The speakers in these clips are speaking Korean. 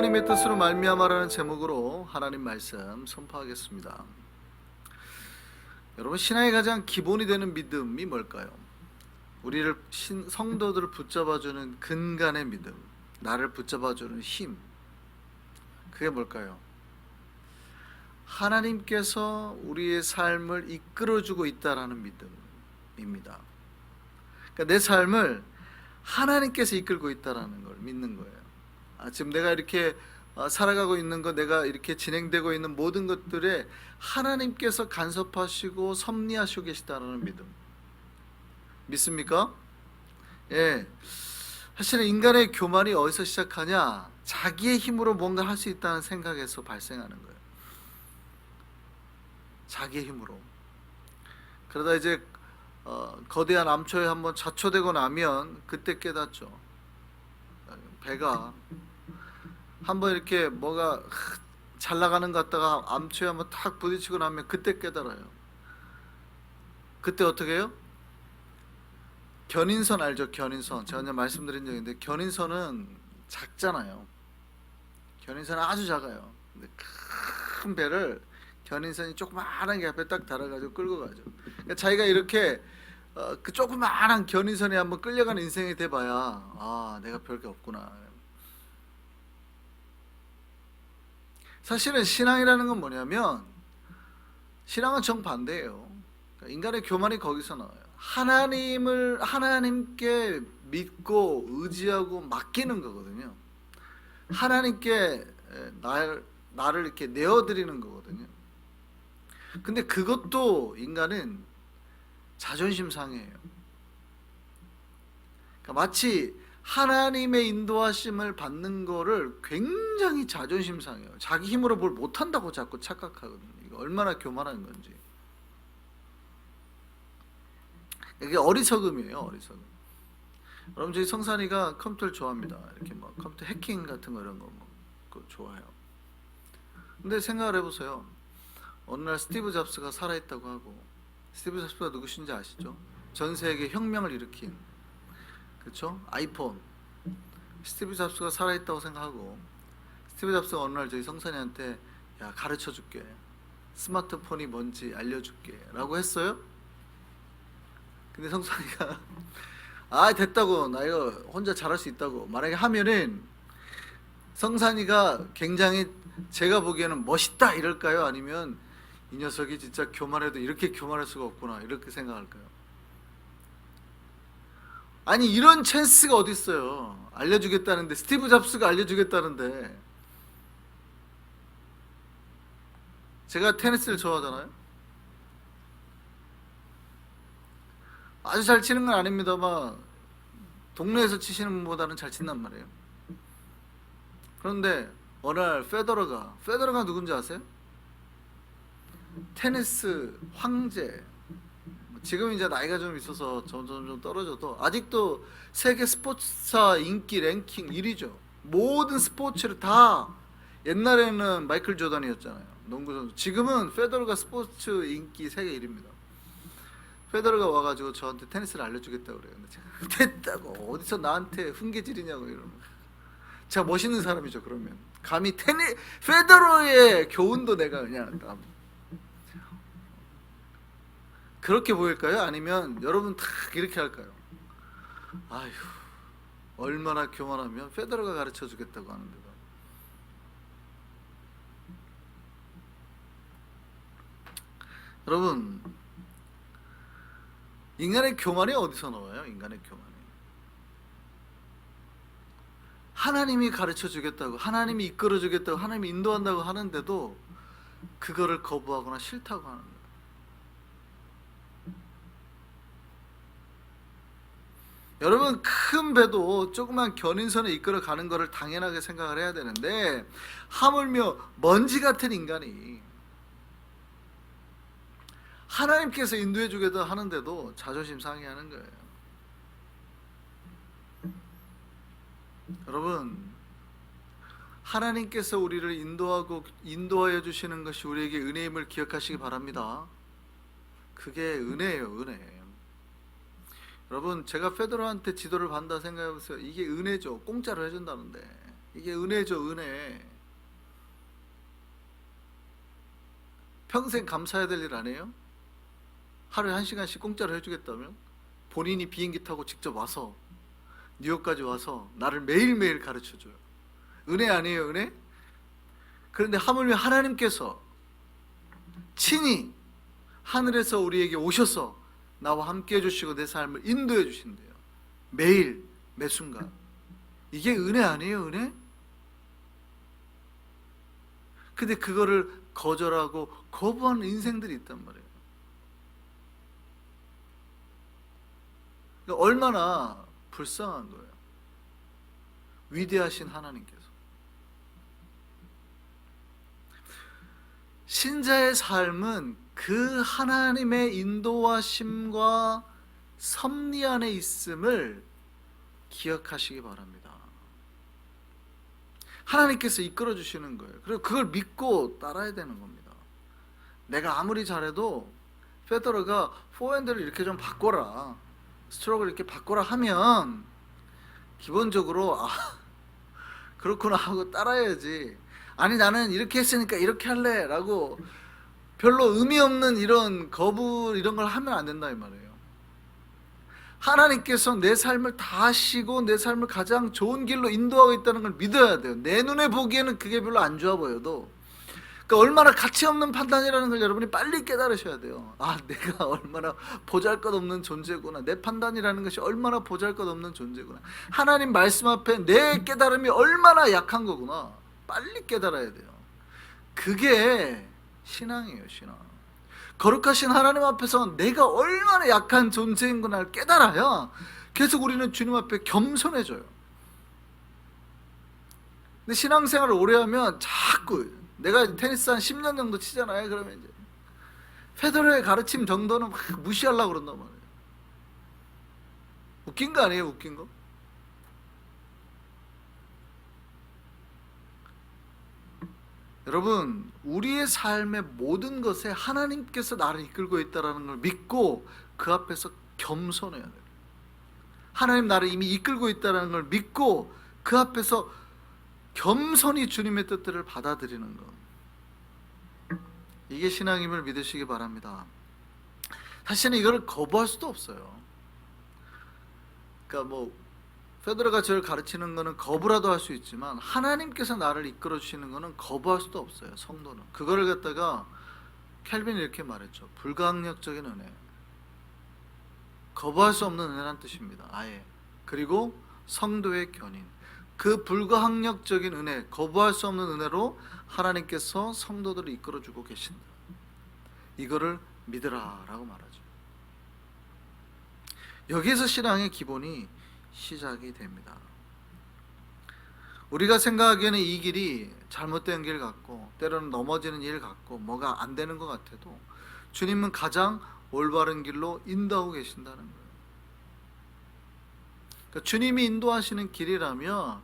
하나님의 뜻으로 말미암아라는 제목으로 하나님 말씀 선포하겠습니다. 여러분, 신앙의 가장 기본이 되는 믿음이 뭘까요? 우리를 성도들을 붙잡아주는 근간의 믿음, 나를 붙잡아주는 힘, 그게 뭘까요? 하나님께서 우리의 삶을 이끌어주고 있다라는 믿음입니다. 그러니까 내 삶을 하나님께서 이끌고 있다라는 걸 믿는 거예요. 지금 내가 이렇게 살아가고 있는 것, 내가 이렇게 진행되고 있는 모든 것들에 하나님께서 간섭하시고 섭리하시고 계시다라는 믿음, 믿습니까? 예. 사실은 인간의 교만이 어디서 시작하냐? 자기의 힘으로 뭔가 할 수 있다는 생각에서 발생하는 거예요. 자기의 힘으로. 그러다 이제 거대한 암초에 한번 자초되고 나면 그때 깨닫죠. 배가 한번 이렇게 뭐가 잘 나가는 것 같다가 암초에 한번 탁 부딪히고 나면 그때 깨달아요. 그때 어떻게 해요? 견인선 알죠? 견인선. 제가 그냥 말씀드린 적이 있는데, 견인선은 작잖아요. 견인선은 아주 작아요. 근데 큰 배를 견인선이 조그마한 게 앞에 딱 달아가지고 끌고 가죠. 그러니까 자기가 이렇게 그 조그마한 견인선에 한번 끌려가는 인생이 돼봐야 내가 별게 없구나. 사실은 신앙이라는 건 뭐냐면, 신앙은 정반대예요. 그러니까 인간의 교만이 거기서 나와요. 하나님께 믿고 의지하고 맡기는 거거든요. 하나님께 나를 이렇게 내어드리는 거거든요. 근데 그것도 인간은 자존심 상해요. 그러니까 마치 하나님의 인도하심을 받는 거를 굉장히 자존심 상해요. 자기 힘으로 뭘 못한다고 자꾸 착각하거든요. 이거 얼마나 교만한 건지. 이게 어리석음이에요, 어리석음. 여러분, 저희 성산이가 컴퓨터를 좋아합니다. 이렇게 뭐 컴퓨터 해킹 같은 거 이런 거 그거 좋아해요. 근데 생각을 해보세요. 어느 날 스티브 잡스가 살아있다고 하고, 스티브 잡스가 누구신지 아시죠? 전 세계 혁명을 일으킨, 그렇죠? 아이폰. 스티브 잡스가 살아있다고 생각하고, 스티브 잡스가 어느 날 저희 성산이한테 야, 가르쳐줄게, 스마트폰이 뭔지 알려줄게 라고 했어요. 근데 성산이가 됐다고, 나 이거 혼자 잘할 수 있다고 만약에 하면은, 성산이가 굉장히 제가 보기에는 멋있다 이럴까요? 아니면 이 녀석이 진짜 교만해도 이렇게 교만할 수가 없구나 이렇게 생각할까요? 아니, 이런 찬스가 어디 있어요? 알려주겠다는데, 스티브 잡스가 알려주겠다는데. 제가 테니스를 좋아하잖아요. 아주 잘 치는 건 아닙니다만 동네에서 치시는 분보다는 잘 친단 말이에요. 그런데 어느 날 페더러가 누군지 아세요? 테니스 황제. 지금 이제 나이가 좀 있어서 점점 좀 떨어져도 아직도 세계 스포츠사 인기 랭킹 1위죠. 모든 스포츠를 다. 옛날에는 마이클 조던이었잖아요, 농구 선수. 지금은 페더러가 스포츠 인기 세계 1위입니다. 페더러가 와가지고 저한테 테니스를 알려주겠다고 그래요. 근데 제가 됐다고, 어디서 나한테 훈계질이냐고 이러면. 제가 멋있는 사람이죠. 그러면 감히 페더러의 교훈도 내가 그냥 그렇게 보일까요? 아니면 여러분 다 이렇게 할까요? 아휴, 얼마나 교만하면 페더러가 가르쳐 주겠다고 하는데도. 여러분, 인간의 교만이 어디서 나와요? 인간의 교만이 하나님이 가르쳐 주겠다고, 하나님이 이끌어 주겠다고, 하나님이 인도한다고 하는데도 그거를 거부하거나 싫다고 하는 거예요. 여러분, 큰 배도 조그만 견인선에 이끌어 가는 것을 당연하게 생각을 해야 되는데, 하물며 먼지 같은 인간이 하나님께서 인도해 주겠다 하는데도 자존심 상해하는 거예요. 여러분, 하나님께서 우리를 인도하여 주시는 것이 우리에게 은혜임을 기억하시기 바랍니다. 그게 은혜예요, 은혜. 여러분, 제가 페더러한테 지도를 받는다 생각해보세요. 이게 은혜죠. 공짜로 해준다는데. 이게 은혜죠, 은혜. 평생 감사해야 될 일 아니에요? 하루에 1시간씩 공짜로 해주겠다면 본인이 비행기 타고 직접 와서 뉴욕까지 와서 나를 매일매일 가르쳐줘요. 은혜 아니에요, 은혜? 그런데 하물며 하나님께서 친히 하늘에서 우리에게 오셔서 나와 함께 해주시고 내 삶을 인도해 주신대요. 매일 매 순간. 이게 은혜 아니에요, 은혜? 근데 그거를 거절하고 거부하는 인생들이 있단 말이에요. 그러니까 얼마나 불쌍한 거예요. 위대하신 하나님께서. 신자의 삶은 그 하나님의 인도하심과 섭리 안에 있음을 기억하시기 바랍니다. 하나님께서 이끌어 주시는 거예요. 그리고 그걸 믿고 따라야 되는 겁니다. 내가 아무리 잘해도 페더러가 포핸드를 이렇게 좀 바꿔라, 스트로크를 이렇게 바꿔라 하면 기본적으로 그렇구나 하고 따라야지. 아니 나는 이렇게 했으니까 이렇게 할래 라고 별로 의미 없는 이런 거부 이런 걸 하면 안 된다 이 말이에요. 하나님께서 내 삶을 다 하시고 내 삶을 가장 좋은 길로 인도하고 있다는 걸 믿어야 돼요. 내 눈에 보기에는 그게 별로 안 좋아 보여도, 그러니까 얼마나 가치 없는 판단이라는 걸 여러분이 빨리 깨달으셔야 돼요. 내가 얼마나 보잘것없는 존재구나. 내 판단이라는 것이 얼마나 보잘것없는 존재구나. 하나님 말씀 앞에 내 깨달음이 얼마나 약한 거구나. 빨리 깨달아야 돼요. 그게 신앙이에요, 신앙. 거룩하신 하나님 앞에서 내가 얼마나 약한 존재인 구나를 깨달아야 계속 우리는 주님 앞에 겸손해져요. 근데 신앙생활을 오래 하면 자꾸, 내가 테니스 한 10년 정도 치잖아요. 그러면 이제 페더러의 가르침 정도는 막 무시하려고 그런단 말이에요. 웃긴 거 아니에요, 웃긴 거? 여러분, 우리의 삶의 모든 것에 하나님께서 나를 이끌고 있다는 걸 믿고 그 앞에서 겸손해야 돼요. 하나님 나를 이미 이끌고 있다는 걸 믿고 그 앞에서 겸손히 주님의 뜻들을 받아들이는 것, 이게 신앙임을 믿으시기 바랍니다. 사실은 이걸 거부할 수도 없어요. 그러니까 페드로가 저를 가르치는 거는 거부라도 할 수 있지만 하나님께서 나를 이끌어 주시는 거는 거부할 수도 없어요. 성도는 그거를 갖다가 켈빈이 이렇게 말했죠. 불가항력적인 은혜, 거부할 수 없는 은혜란 뜻입니다. 아예. 그리고 성도의 견인, 그 불가항력적인 은혜, 거부할 수 없는 은혜로 하나님께서 성도들을 이끌어 주고 계신다. 이거를 믿으라 라고 말하죠. 여기에서 신앙의 기본이 시작이 됩니다. 우리가 생각하기에는 이 길이 잘못된 길 같고 때로는 넘어지는 일 같고 뭐가 안 되는 것 같아도 주님은 가장 올바른 길로 인도하고 계신다는 거예요. 그러니까 주님이 인도하시는 길이라면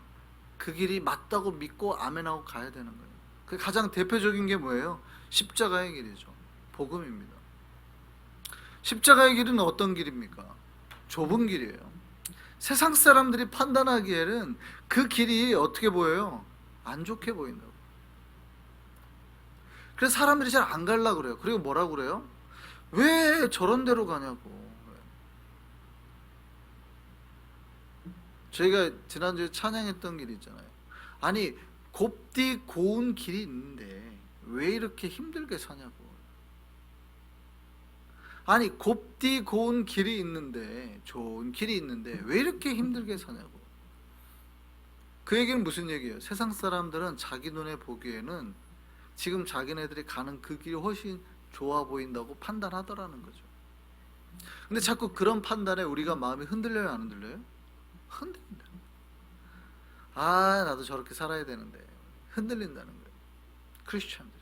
그 길이 맞다고 믿고 아멘하고 가야 되는 거예요. 그 가장 대표적인 게 뭐예요? 십자가의 길이죠. 복음입니다. 십자가의 길은 어떤 길입니까? 좁은 길이에요. 세상 사람들이 판단하기에는 그 길이 어떻게 보여요? 안 좋게 보인다고. 그래서 사람들이 잘 안 가려고 그래요. 그리고 뭐라고 그래요? 왜 저런 데로 가냐고. 저희가 지난주에 찬양했던 길이 있잖아요. 아니 곱디 고운 길이 있는데 왜 이렇게 힘들게 사냐고. 아니 곱디 고운 길이 있는데, 좋은 길이 있는데 왜 이렇게 힘들게 사냐고. 그 얘기는 무슨 얘기예요? 세상 사람들은 자기 눈에 보기에는 지금 자기네들이 가는 그 길이 훨씬 좋아 보인다고 판단하더라는 거죠. 근데 자꾸 그런 판단에 우리가 마음이 흔들려요, 안 흔들려요? 흔들린다. 나도 저렇게 살아야 되는데 흔들린다는 거예요. 크리스천들이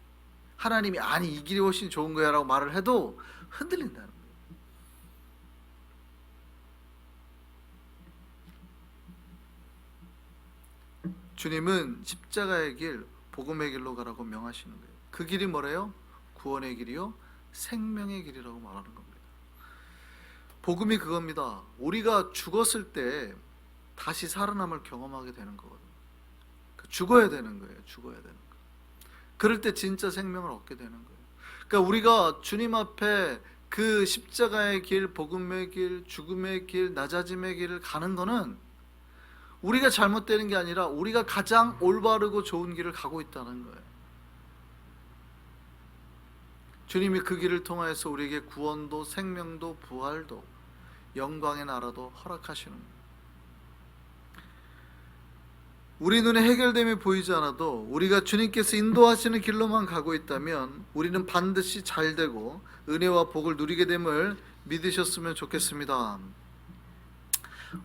하나님이 아니 이 길이 훨씬 좋은 거야 라고 말을 해도 흔들린다는 거예요. 주님은 십자가의 길, 복음의 길로 가라고 명하시는 거예요. 그 길이 뭐래요? 구원의 길이요 생명의 길이라고 말하는 겁니다. 복음이 그겁니다. 우리가 죽었을 때 다시 살아남을 경험하게 되는 거거든요. 죽어야 되는 거예요. 죽어야 되는 거예요. 그럴 때 진짜 생명을 얻게 되는 거예요. 그러니까 우리가 주님 앞에 그 십자가의 길, 복음의 길, 죽음의 길, 낮아짐의 길을 가는 거는 우리가 잘못되는 게 아니라 우리가 가장 올바르고 좋은 길을 가고 있다는 거예요. 주님이 그 길을 통하여서 우리에게 구원도 생명도 부활도 영광의 나라도 허락하시는 거예요. 우리 눈에 해결됨이 보이지 않아도 우리가 주님께서 인도하시는 길로만 가고 있다면 우리는 반드시 잘되고 은혜와 복을 누리게 됨을 믿으셨으면 좋겠습니다.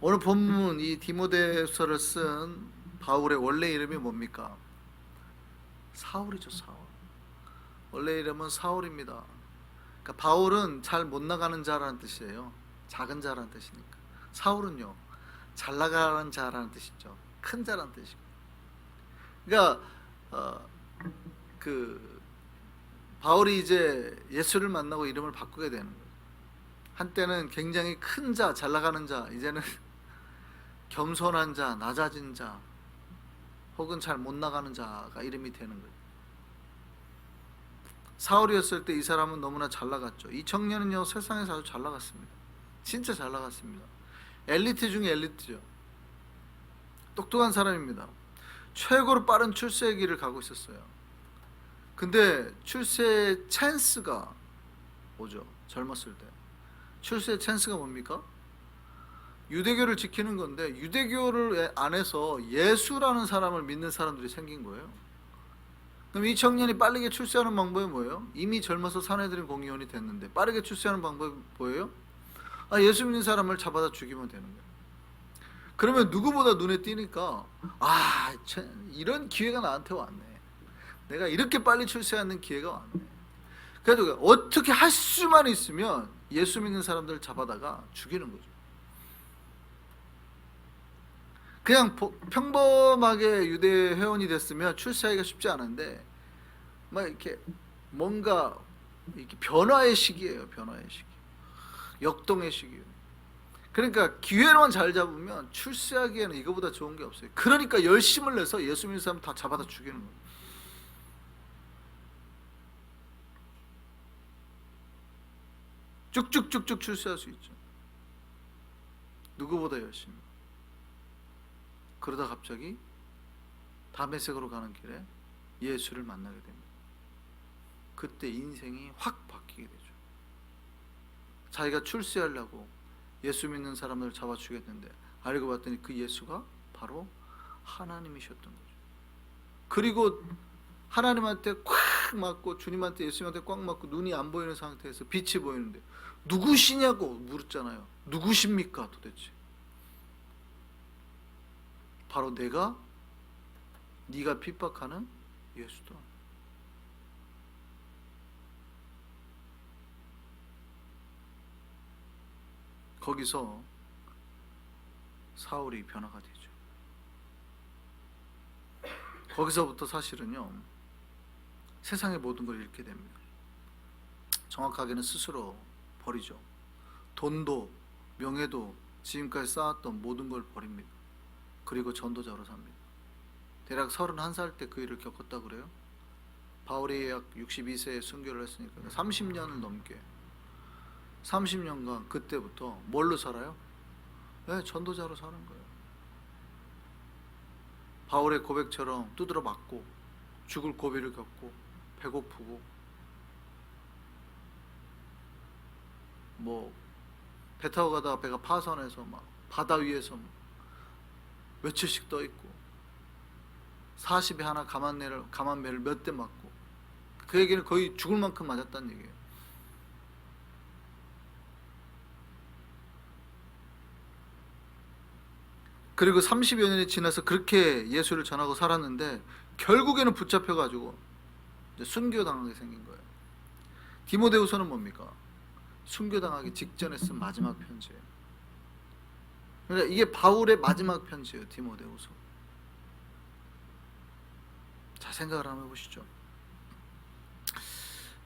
오늘 본문 이 디모데서를 쓴 바울의 원래 이름이 뭡니까? 사울이죠. 사울. 원래 이름은 사울입니다. 그러니까 바울은 잘 못 나가는 자라는 뜻이에요. 작은 자라는 뜻이니까. 사울은요, 잘 나가는 자라는 뜻이죠. 큰 자라는 뜻이고. 그러니까 바울이 이제 예수를 만나고 이름을 바꾸게 되는 거예요. 한때는 굉장히 큰 자, 잘 나가는 자, 이제는 겸손한 자, 낮아진 자, 혹은 잘 못 나가는 자가 이름이 되는 거예요. 사울이었을 때 이 사람은 너무나 잘 나갔죠. 이 청년은요, 세상에서 아주 잘 나갔습니다. 진짜 잘 나갔습니다. 엘리트 중에 엘리트죠. 똑똑한 사람입니다. 최고로 빠른 출세의 길을 가고 있었어요. 근데 출세의 찬스가 오죠. 젊었을 때. 출세의 찬스가 뭡니까? 유대교를 지키는 건데 유대교를 안에서 예수라는 사람을 믿는 사람들이 생긴 거예요. 그럼 이 청년이 빠르게 출세하는 방법이 뭐예요? 이미 젊어서 사내들인 공의원이 됐는데 빠르게 출세하는 방법이 뭐예요? 예수 믿는 사람을 잡아다 죽이면 되는 거예요. 그러면 누구보다 눈에 띄니까 이런 기회가 나한테 왔네. 내가 이렇게 빨리 출세하는 기회가 왔네. 그래도 어떻게 할 수만 있으면 예수 믿는 사람들을 잡아다가 죽이는 거죠. 그냥 평범하게 유대 회원이 됐으면 출세하기가 쉽지 않은데 막 이렇게 뭔가 이렇게 변화의 시기예요. 변화의 시기. 역동의 시기예요. 그러니까 기회만 잘 잡으면 출세하기에는 이거보다 좋은 게 없어요. 그러니까 열심을 내서 예수 믿는 사람 다 잡아다 죽이는 거예요. 쭉쭉쭉쭉 출세할 수 있죠. 누구보다 열심히. 그러다 갑자기 다메섹으로 가는 길에 예수를 만나게 됩니다. 그때 인생이 확 바뀌게 되죠. 자기가 출세하려고 예수 믿는 사람들을 잡아 죽였는데 알고 봤더니 그 예수가 바로 하나님이셨던 거죠. 그리고 하나님한테 꽉 맞고 주님한테 예수님한테 꽉 맞고 눈이 안 보이는 상태에서 빛이 보이는데 누구시냐고 물었잖아요. 누구십니까 도대체? 바로 내가 네가 핍박하는 예수다. 거기서 사울이 변화가 되죠. 거기서부터 사실은요, 세상의 모든 걸 잃게 됩니다. 정확하게는 스스로 버리죠. 돈도 명예도 지금까지 쌓았던 모든 걸 버립니다. 그리고 전도자로 삽니다. 대략 31살 때 그 일을 겪었다고 그래요. 바울이 약 62세에 순교를 했으니까 30년을 넘게 30년간 그때부터 뭘로 살아요? 네, 전도자로 사는 거예요. 바울의 고백처럼 두드러 맞고 죽을 고비를 겪고 배고프고 배 타고 가다가 배가 파선해서 막 바다 위에서 며칠씩 떠 있고 40에 하나 감한매를 몇 대 맞고 그 얘기는 거의 죽을 만큼 맞았다는 얘기예요. 그리고 30여 년이 지나서 그렇게 예수를 전하고 살았는데 결국에는 붙잡혀가지고 이제 순교당하게 생긴 거예요. 디모데후서는 뭡니까? 순교당하기 직전에 쓴 마지막 편지예요. 그러니까 이게 바울의 마지막 편지예요. 디모데후서. 자, 생각을 한번 해보시죠.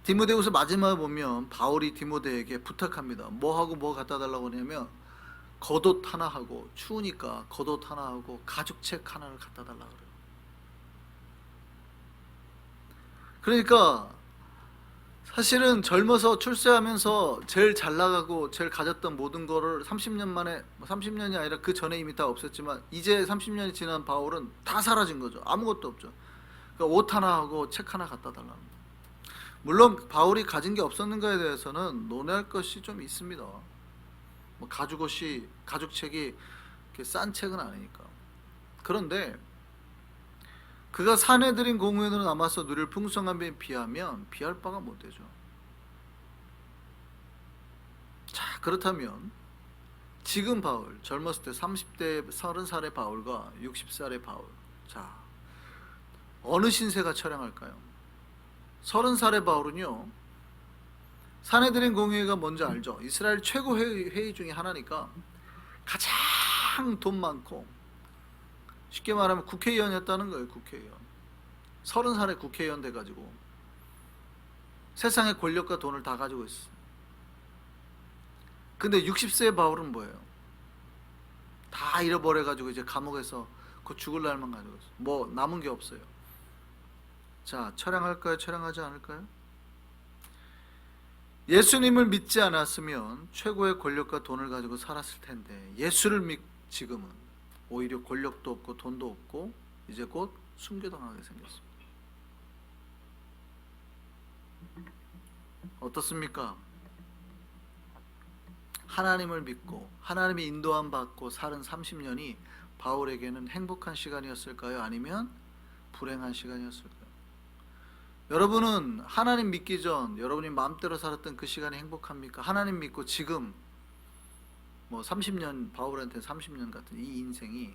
디모데후서 마지막에 보면 바울이 디모데에게 부탁합니다. 뭐하고 뭐 갖다 달라고 하냐면 겉옷 하나 하고 추우니까 겉옷 하나 하고 가죽책 하나를 갖다 달라고 그래요. 그러니까 사실은 젊어서 출세하면서 제일 잘 나가고 제일 가졌던 모든 거를 30년 만에, 30년이 아니라 그 전에 이미 다 없었지만 이제 30년이 지난 바울은 다 사라진 거죠. 아무것도 없죠. 그러니까 옷 하나 하고 책 하나 갖다 달라는 거예요. 물론 바울이 가진 게 없었는가에 대해서는 논의할 것이 좀 있습니다. 뭐 가죽옷이, 가죽책이 이렇게 싼 책은 아니니까. 그런데 그가 사내들인 공회로 남아서 누릴 풍성함에 비하면 비할 바가 못 되죠. 자, 그렇다면 지금 바울, 젊었을 때 30대 30살의 바울과 60살의 바울, 자, 어느 신세가 처량할까요? 30살의 바울은요, 사내들인 공회가 뭔지 알죠? 이스라엘 최고 회의 중에 하나니까 가장 돈 많고, 쉽게 말하면 국회의원이었다는 거예요. 국회의원. 30살에 국회의원 돼가지고 세상의 권력과 돈을 다 가지고 있어. 근데 60세의 바울은 뭐예요? 다 잃어버려가지고 이제 감옥에서 그 죽을 날만 가지고 있어. 뭐 남은 게 없어요. 자, 처량할까요? 처량하지 않을까요? 예수님을 믿지 않았으면 최고의 권력과 돈을 가지고 살았을 텐데, 예수를 믿 지금은 오히려 권력도 없고 돈도 없고 이제 곧 순교당하게 생겼습니다. 어떻습니까? 하나님을 믿고 하나님의 인도함 받고 살은 30년이 바울에게는 행복한 시간이었을까요? 아니면 불행한 시간이었을까요? 여러분은 하나님 믿기 전 여러분이 마음대로 살았던 그 시간이 행복합니까? 하나님 믿고 지금 뭐 30년, 바울한테 30년 같은 이 인생이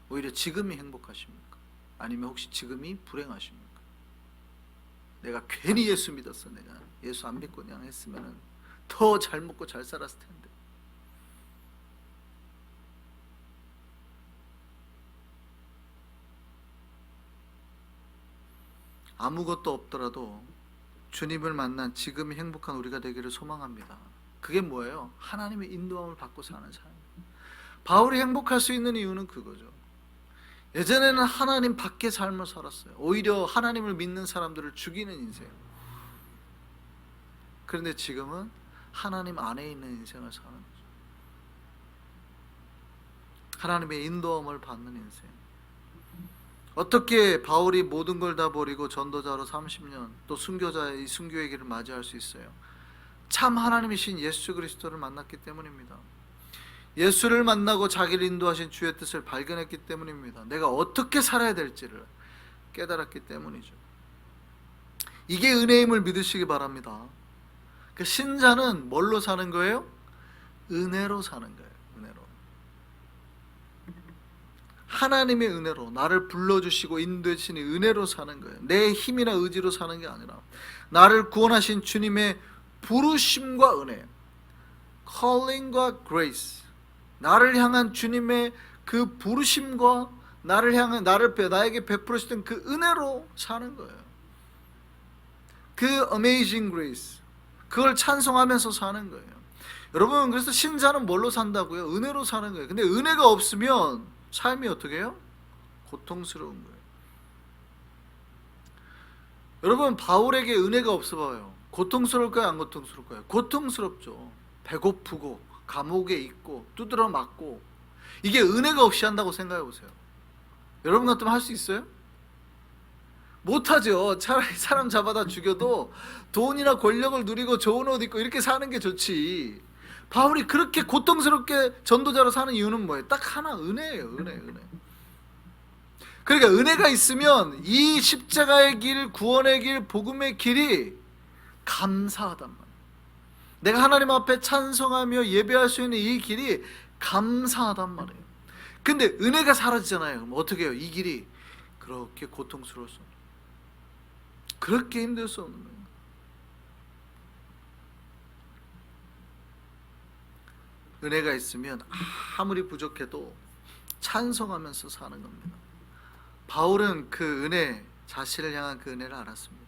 오히려 지금이 행복하십니까? 아니면 혹시 지금이 불행하십니까? 내가 괜히 예수 믿었어. 내가 예수 안 믿고 그냥 했으면 더 잘 먹고 잘 살았을 텐데. 아무것도 없더라도 주님을 만난 지금이 행복한 우리가 되기를 소망합니다. 그게 뭐예요? 하나님의 인도함을 받고 사는 삶. 바울이 행복할 수 있는 이유는 그거죠. 예전에는 하나님 밖의 삶을 살았어요. 오히려 하나님을 믿는 사람들을 죽이는 인생. 그런데 지금은 하나님 안에 있는 인생을 사는 거죠. 하나님의 인도함을 받는 인생. 어떻게 바울이 모든 걸 다 버리고 전도자로 30년 또 순교자의 이 순교의 길을 맞이할 수 있어요? 참 하나님이신 예수 그리스도를 만났기 때문입니다. 예수를 만나고 자기를 인도하신 주의 뜻을 발견했기 때문입니다. 내가 어떻게 살아야 될지를 깨달았기 때문이죠. 이게 은혜임을 믿으시기 바랍니다. 그 신자는 뭘로 사는 거예요? 은혜로 사는 거예요. 은혜로. 하나님의 은혜로 나를 불러주시고 인도해주시니 은혜로 사는 거예요. 내 힘이나 의지로 사는 게 아니라 나를 구원하신 주님의 부르심과 은혜, calling과 grace, 나를 향한 주님의 그 부르심과 나를 향한 나에게 베풀으시던 그 은혜로 사는 거예요. 그 amazing grace, 그걸 찬송하면서 사는 거예요. 여러분, 그래서 신자는 뭘로 산다고요? 은혜로 사는 거예요. 근데 은혜가 없으면 삶이 어떻게 해요? 고통스러운 거예요. 여러분, 바울에게 은혜가 없어 봐요. 고통스러울까요? 안 고통스러울까요? 고통스럽죠. 배고프고 감옥에 있고 두드러 맞고. 이게 은혜가 없이 한다고 생각해 보세요. 여러분 같으면 할 수 있어요? 못하죠. 차라리 사람 잡아다 죽여도 돈이나 권력을 누리고 좋은 옷 입고 이렇게 사는 게 좋지. 바울이 그렇게 고통스럽게 전도자로 사는 이유는 뭐예요? 딱 하나, 은혜예요. 은혜. 그러니까 은혜가 있으면 이 십자가의 길, 구원의 길, 복음의 길이 감사하단 말이에요. 내가 하나님 앞에 찬송하며 예배할 수 있는 이 길이 감사하단 말이에요. 근데 은혜가 사라지잖아요. 그럼 어떻게 해요? 이 길이 그렇게 고통스러울 수 없는, 그렇게 힘들 수 없는 거예요. 은혜가 있으면 아무리 부족해도 찬송하면서 사는 겁니다. 바울은 그 은혜, 자신을 향한 그 은혜를 알았습니다.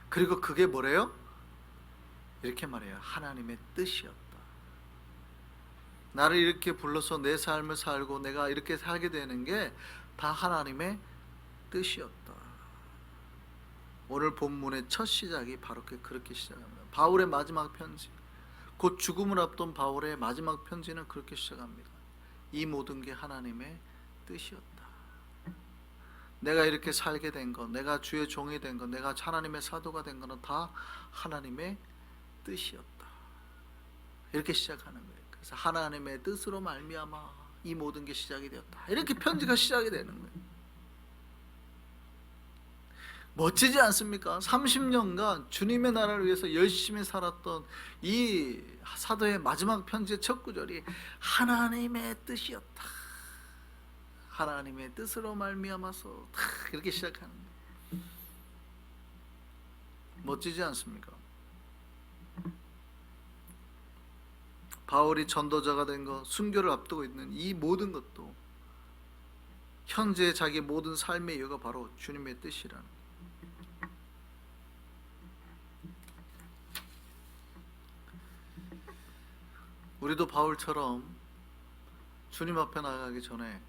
그리고 그게 뭐래요? 이렇게 말해요. 하나님의 뜻이었다. 나를 이렇게 불러서 내 삶을 살고 내가 이렇게 살게 되는 게 다 하나님의 뜻이었다. 오늘 본문의 첫 시작이 바로 그렇게 시작합니다. 바울의 마지막 편지, 곧 죽음을 앞둔 바울의 마지막 편지는 그렇게 시작합니다. 이 모든 게 하나님의 뜻이었다. 내가 이렇게 살게 된 것, 내가 주의 종이 된 것, 내가 하나님의 사도가 된 것은 다 하나님의 뜻이었다. 이렇게 시작하는 거예요. 그래서 하나님의 뜻으로 말미암아 이 모든 게 시작이 되었다. 이렇게 편지가 시작이 되는 거예요. 멋지지 않습니까? 30년간 주님의 나라를 위해서 열심히 살았던 이 사도의 마지막 편지의 첫 구절이 하나님의 뜻이었다. 하나님의 뜻으로 말미암아서 이렇게 시작하는 거예요. 멋지지 않습니까? 바울이 전도자가 된 것, 순교를 앞두고 있는 이 모든 것도 현재 자기 모든 삶의 이유가 바로 주님의 뜻이라는 거예요. 우리도 바울처럼 주님 앞에 나가기 전에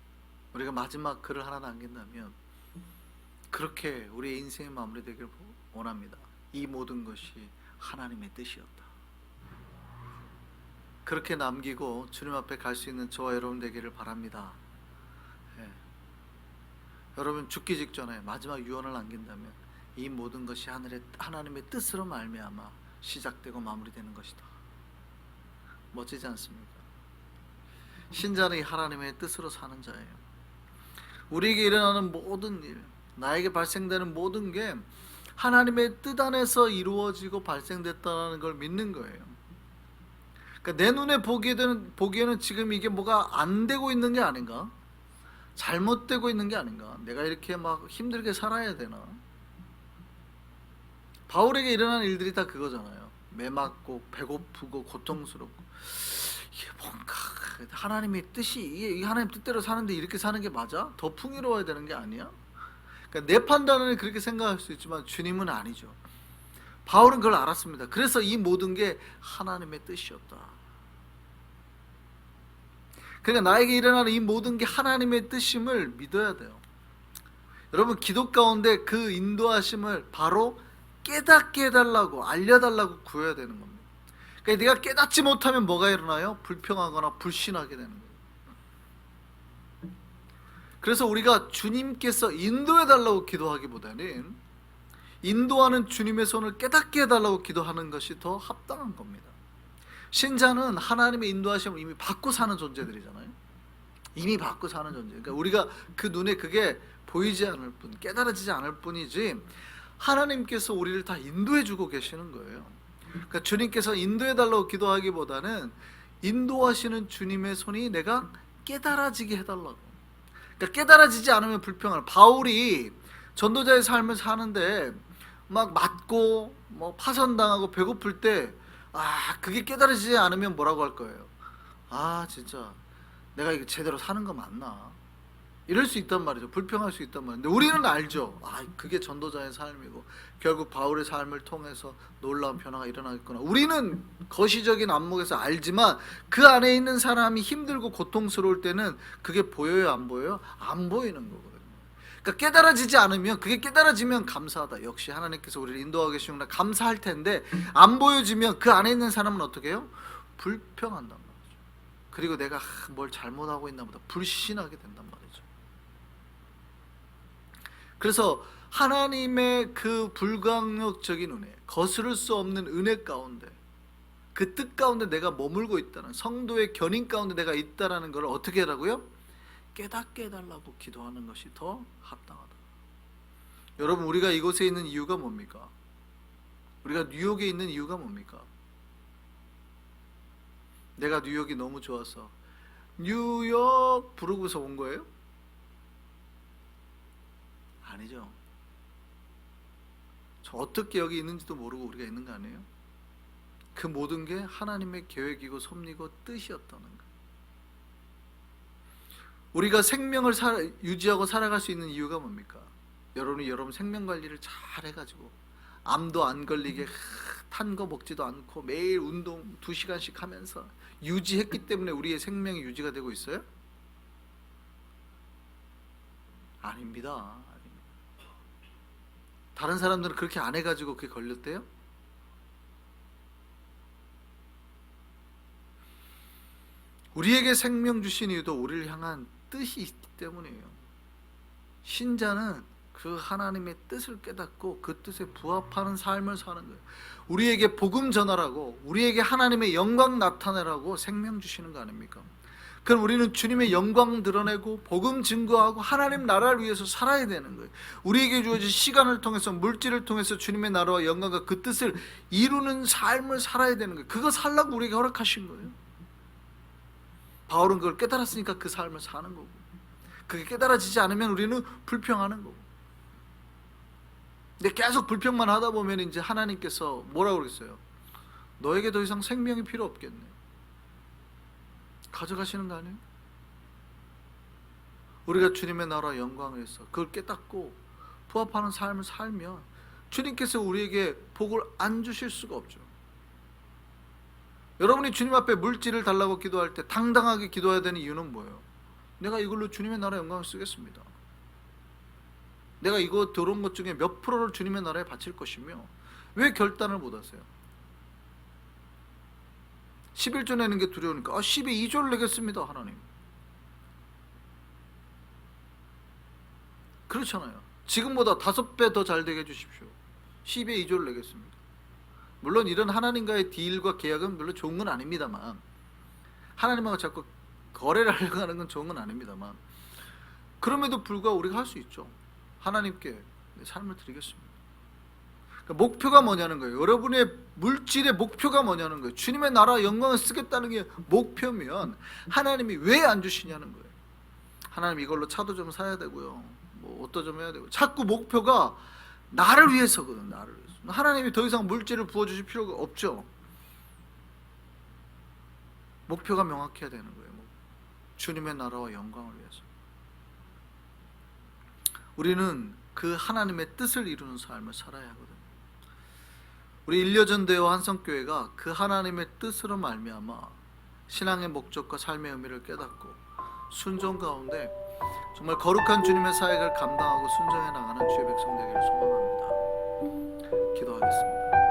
우리가 마지막 글을 하나 남긴다면 그렇게 우리의 인생의 마무리되기를 원합니다. 이 모든 것이 하나님의 뜻이었다. 그렇게 남기고 주님 앞에 갈 수 있는 저와 여러분 되기를 바랍니다. 예. 여러분 죽기 직전에 마지막 유언을 남긴다면 이 모든 것이 하나님의 뜻으로 말미암아 시작되고 마무리되는 것이다. 멋지지 않습니까? 신자는 하나님의 뜻으로 사는 자예요. 우리에게 일어나는 모든 일, 나에게 발생되는 모든 게 하나님의 뜻 안에서 이루어지고 발생됐다는 걸 믿는 거예요. 그러니까 내 눈에 보기에는 지금 이게 뭐가 안 되고 있는 게 아닌가? 잘못되고 있는 게 아닌가? 내가 이렇게 막 힘들게 살아야 되나? 바울에게 일어난 일들이 다 그거잖아요. 매맞고 배고프고 고통스럽고 이게 뭔가 하나님의 뜻이 이게 하나님 뜻대로 사는데 이렇게 사는 게 맞아? 더 풍요로워야 되는 게 아니야? 그러니까 내 판단은 그렇게 생각할 수 있지만 주님은 아니죠. 바울은 그걸 알았습니다. 그래서 이 모든 게 하나님의 뜻이었다. 그러니까 나에게 일어나는 이 모든 게 하나님의 뜻임을 믿어야 돼요. 여러분 기도 가운데 그 인도하심을 바로 깨닫게 해달라고 알려달라고 구해야 되는 겁니다. 그러니까 네가 깨닫지 못하면 뭐가 일어나요? 불평하거나 불신하게 되는 거예요. 그래서 우리가 주님께서 인도해달라고 기도하기보다는 인도하는 주님의 손을 깨닫게 해달라고 기도하는 것이 더 합당한 겁니다. 신자는 하나님의 인도하심을 이미 받고 사는 존재들이잖아요. 이미 받고 사는 존재. 그러니까 우리가 그 눈에 그게 보이지 않을 뿐, 깨달아지지 않을 뿐이지 하나님께서 우리를 다 인도해주고 계시는 거예요. 그러니까 주님께서 인도해달라고 기도하기보다는 인도하시는 주님의 손이 내가 깨달아지게 해달라고. 그러니까 깨달아지지 않으면 불평할. 바울이 전도자의 삶을 사는데 막 맞고 뭐 파선당하고 배고플 때 그게 깨달아지지 않으면 뭐라고 할 거예요? 진짜 내가 이거 제대로 사는 거 맞나? 이럴 수 있단 말이죠. 불평할 수 있단 말이에요. 근데 우리는 알죠. 그게 전도자의 삶이고 결국 바울의 삶을 통해서 놀라운 변화가 일어나겠구나. 우리는 거시적인 안목에서 알지만 그 안에 있는 사람이 힘들고 고통스러울 때는 그게 보여요, 안 보여요? 안 보이는 거거든요. 그러니까 깨달아지지 않으면, 그게 깨달아지면 감사하다. 역시 하나님께서 우리를 인도하고 계시구나 감사할 텐데 안 보여지면 그 안에 있는 사람은 어떻게 해요? 불평한단 말이죠. 그리고 내가 뭘 잘못하고 있나 보다 불신하게 된단 말이죠. 그래서 하나님의 그 불강력적인 은혜, 거스를 수 없는 은혜 가운데, 그 뜻 가운데 내가 머물고 있다는, 성도의 견인 가운데 내가 있다는 걸 어떻게 하라고요? 깨닫게 해달라고 기도하는 것이 더 합당하다. 여러분, 우리가 이곳에 있는 이유가 뭡니까? 우리가 뉴욕에 있는 이유가 뭡니까? 내가 뉴욕이 너무 좋아서 뉴욕 부르고서 온 거예요? 아니죠. 저 어떻게 여기 있는지도 모르고 우리가 있는 거 아니에요? 그 모든 게 하나님의 계획이고 섭리고 뜻이었다는 거예요. 우리가 생명을 유지하고 살아갈 수 있는 이유가 뭡니까? 여러분이 여러분 생명 관리를 잘 해가지고 암도 안 걸리게 탄 거 먹지도 않고 매일 운동 2시간씩 하면서 유지했기 때문에 우리의 생명이 유지가 되고 있어요? 아닙니다. 다른 사람들은 그렇게 안 해가지고 그게 걸렸대요? 우리에게 생명 주신 이유도 우리를 향한 뜻이 있기 때문이에요. 신자는 그 하나님의 뜻을 깨닫고 그 뜻에 부합하는 삶을 사는 거예요. 우리에게 복음 전하라고, 우리에게 하나님의 영광 나타내라고 생명 주시는 거 아닙니까? 그럼 우리는 주님의 영광 드러내고 복음 증거하고 하나님 나라를 위해서 살아야 되는 거예요. 우리에게 주어진 시간을 통해서, 물질을 통해서 주님의 나라와 영광과 그 뜻을 이루는 삶을 살아야 되는 거예요. 그거 살라고 우리에게 허락하신 거예요. 바울은 그걸 깨달았으니까 그 삶을 사는 거고, 그게 깨달아지지 않으면 우리는 불평하는 거고. 근데 계속 불평만 하다 보면 이제 하나님께서 뭐라고 그랬어요? 너에게 더 이상 생명이 필요 없겠네. 가져가시는 거 아니에요? 우리가 주님의 나라 영광을 위해서 그걸 깨닫고 부합하는 삶을 살면 주님께서 우리에게 복을 안 주실 수가 없죠. 여러분이 주님 앞에 물질을 달라고 기도할 때 당당하게 기도해야 되는 이유는 뭐예요? 내가 이걸로 주님의 나라 영광을 쓰겠습니다. 내가 이거 들어온 것 중에 몇 프로를 주님의 나라에 바칠 것이며, 왜 결단을 못 하세요? 11조 내는 게 두려우니까 10에 2조를 내겠습니다 하나님. 그렇잖아요. 지금보다 5배 더 잘 되게 해주십시오. 10에 2조를 내겠습니다. 물론 이런 하나님과의 딜과 계약은 물론 좋은 건 아닙니다만, 하나님하고 자꾸 거래를 하려고 하는 건 좋은 건 아닙니다만, 그럼에도 불구하고 우리가 할 수 있죠. 하나님께 내 삶을 드리겠습니다. 그러니까 목표가 뭐냐는 거예요. 여러분의 물질의 목표가 뭐냐는 거예요. 주님의 나라 영광을 쓰겠다는 게 목표면 하나님이 왜 안 주시냐는 거예요. 하나님 이걸로 차도 좀 사야 되고요, 뭐 옷도 좀 해야 되고, 자꾸 목표가 나를 위해서거든. 나를 위해서. 하나님이 더 이상 물질을 부어주실 필요가 없죠. 목표가 명확해야 되는 거예요. 주님의 나라와 영광을 위해서. 우리는 그 하나님의 뜻을 이루는 삶을 살아야 하거든요. 우리 일려전대와 한성교회가 그 하나님의 뜻으로 말미암아 신앙의 목적과 삶의 의미를 깨닫고 순종 가운데 정말 거룩한 주님의 사역을 감당하고 순종해 나가는 주의 백성 되기를 소망합니다. 기도하겠습니다.